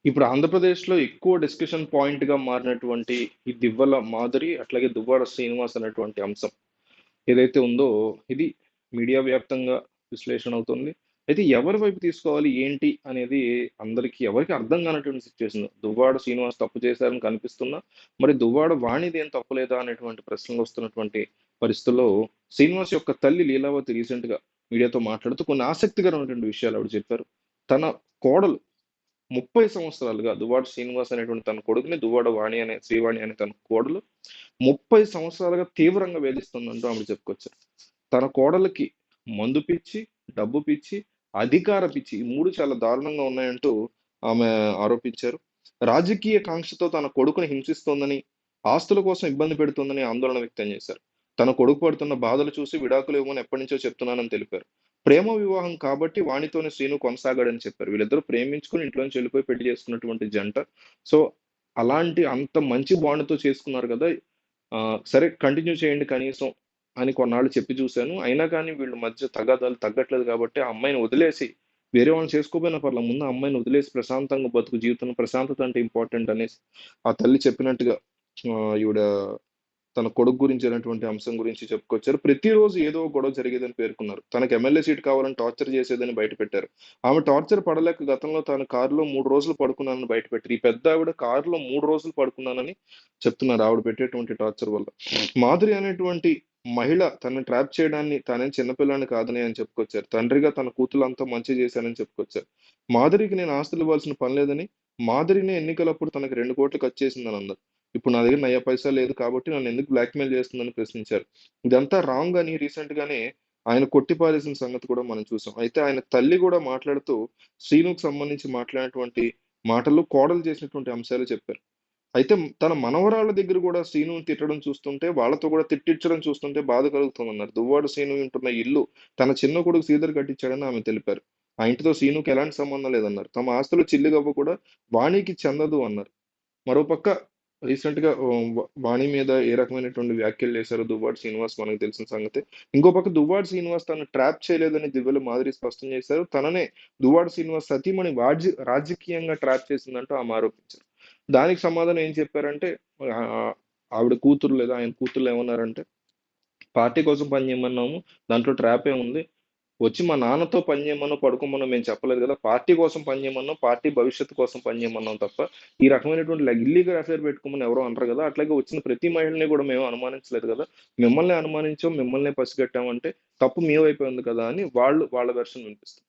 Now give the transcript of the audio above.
ఇప్పుడు ఆంధ్రప్రదేశ్‌లో ఎక్కువ డిస్కషన్ పాయింట్‌గా మారినటువంటి ఈ దివ్వెల మాధురి, అట్లాగే దువ్వాడ శ్రీనివాస్ అనేటువంటి అంశం ఏదైతే ఉందో, ఇది మీడియా వ్యాప్తంగా విశ్లేషణ అవుతుంది. అయితే ఎవరి వైపు తీసుకోవాలి, ఏంటి అనేది అందరికీ ఎవరికీ అర్థం కానటువంటి సిట్యుయేషన్. దువ్వాడ శ్రీనివాస్ తప్పు చేశారని కనిపిస్తున్నా, మరి దువ్వాడ వాణిదేం తప్పు లేదా అనేటువంటి ప్రశ్నలు వస్తున్నటువంటి పరిస్థితుల్లో, శ్రీనివాస్ యొక్క తల్లి లీలావతి రీసెంట్‌గా మీడియాతో మాట్లాడుతూ కొన్ని ఆసక్తికరమైనటువంటి విషయాలు ఆవిడ చెప్పారు. తన కోడలు 30 సంవత్సరాలుగా దువ్వాడ శ్రీనివాస్ అనేటువంటి తన కొడుకుని, దువ్వాడ వాణి అనే శ్రీవాణి అనే తన కోడలు 30 సంవత్సరాలుగా తీవ్రంగా వేధిస్తుందంటూ ఆవిడ చెప్పుకొచ్చారు. తన కోడలికి మందు పిచ్చి, డబ్బు పిచ్చి, అధికార పిచ్చి ఈ 3 చాలా దారుణంగా ఉన్నాయంటూ ఆమె ఆరోపించారు. రాజకీయ కాంక్షతో తన కొడుకుని హింసిస్తోందని, ఆస్తుల కోసం ఇబ్బంది పెడుతోందని ఆందోళన వ్యక్తం చేశారు. తన కొడుకు పడుతున్న బాధలు చూసి విడాకులు ఇవ్వమని ఎప్పటినుంచో చెప్తున్నానని తెలిపారు. ప్రేమ వివాహం కాబట్టి వానితోనే శ్రీను కొనసాగాడని చెప్పారు. వీళ్ళిద్దరూ ప్రేమించుకొని ఇంట్లోంచి వెళ్ళిపోయి పెళ్లి చేసుకున్నటువంటి జంట. సో, అలాంటి అంత మంచి బాండ్‌తో చేసుకున్నారు గదా! సరే కంటిన్యూ చేయండి కనీసం అని కొన్నాళ్ళు చెప్పి చూసాను. అయినా కానీ వీళ్ళ మధ్య తగాదాలు తగ్గట్లేదు కాబట్టి, ఆ అమ్మాయిని వదిలేసి వేరే వాళ్ళని చేసుకోకపోయినా పర్లా. ముందు ఆ అమ్మాయిని వదిలేసి ప్రశాంతంగా బతుకు జీవితంలో ప్రశాంతత అంటే ఇంపార్టెంట్ అనేసి ఆ తల్లి చెప్పినట్టుగా ఈవిడ తన కొడుకు గురించినటువంటి అంశం గురించి చెప్పుకొచ్చారు. ప్రతిరోజు ఏదో ఒక గొడవ జరిగేదని పేర్కొన్నారు. తనకు ఎమ్మెల్యే సీట్ కావాలని టార్చర్ చేసేదని బయటపెట్టారు. ఆమె టార్చర్ పడలేక గతంలో తాను కారులో 3 రోజులు పడుకున్నానని బయటపెట్టారు. ఈ పెద్దావిడ కారులో 3 రోజులు పడుకున్నానని చెప్తున్నారు ఆవిడ పెట్టేటువంటి టార్చర్ వల్ల. మాధురి అనేటువంటి మహిళ తనని ట్రాప్ చేయడాన్ని తానేం చిన్న పిల్లాడిని కాదని ఆయన చెప్పుకొచ్చారు. తండ్రిగా తన కూతుళ్ళంతా మంచి చేశానని చెప్పుకొచ్చారు. మాధురికి నేను ఆస్తులు ఇవ్వాల్సిన పని లేదని, మాధురినే ఎన్నికలప్పుడు తనకి 2,00,00,000 ఖర్చేసిందని అన్నారు. ఇప్పుడు నా దగ్గర నయ్య పైసా లేదు కాబట్టి నన్నెందుకు బ్లాక్‌మెయిల్ చేస్తుందని ప్రశ్నించారు. ఇదంతా రాంగ్ అని రీసెంట్‌గానే ఆయన కొట్టి పారేసిన సంగతి కూడా మనం చూసాం. అయితే ఆయన తల్లి గూడా మాట్లాడుతూ శ్రీనుకి సంబంధించి మాట్లాడినటువంటి మాటలు, కోడలు చేసినటువంటి అంశాలు చెప్పారు. అయితే తన మనవరాళ్ళ దగ్గర గూడా శ్రీనుని తిట్టడం చూస్తుంటే, వాళ్ళతో గూడా తిట్టిచ్చడం చూస్తుంటే బాధ కలుగుతుందన్నారు. దువ్వాడ శ్రీను ఉంటున్న ఇల్లు తన చిన్న కొడుకు శ్రీధర్ కట్టించాడని ఆమె తెలిపారు. ఆ ఇంటితో శ్రీనుకి ఎలాంటి సంబంధం లేదన్నారు. తమ ఆస్తులు చిల్లిగవ్వ కూడా వాణికి చెందదు అన్నారు. మరోపక్క రీసెంట్‌గా వాణి మీద ఏ రకమైనటువంటి వ్యాఖ్యలు చేశారో దువ్వాడ శ్రీనివాస్ మనకు తెలిసిన సంగతే. ఇంకో పక్క దువ్వాడ శ్రీనివాస్ తనను ట్రాప్ చేయలేదని దివ్యల మాధురి స్పష్టం చేశారు. తననే దువ్వాడ శ్రీనివాస్ సతీమణి రాజకీయంగా ట్రాప్ చేసిందంటూ ఆమె ఆరోపించారు. దానికి సమాధానం ఏం చెప్పారంటే ఆవిడ కూతురు లేదా ఆయన కూతుర్లు ఏమన్నారంటే, "పార్టీ కోసం పని చేయమన్నాము. దాంట్లో ట్రాప్ ఏముంది? వచ్చి మా నాన్నతో పని చేయమనో, పడుకోమనో మేము చెప్పలేదు కదా! పార్టీ కోసం పని చేయమన్నాం. పార్టీ భవిష్యత్తు కోసం పని చేయమన్నాం తప్ప, ఈ రకమైనటువంటి ఇల్లీగల్ అఫైర్ పెట్టుకోమని ఎవరు అనరు కదా! అట్లాగే వచ్చిన ప్రతి మహిళని కూడా మేము అనుమానించలేదు కదా! మిమ్మల్నే అనుమానించాం, మిమ్మల్నే పసిగట్టాం అంటే తప్పు మీ వైపే ఉంది కదా!" అని వాళ్ళ వెర్షన్ వినిపిస్తుంది.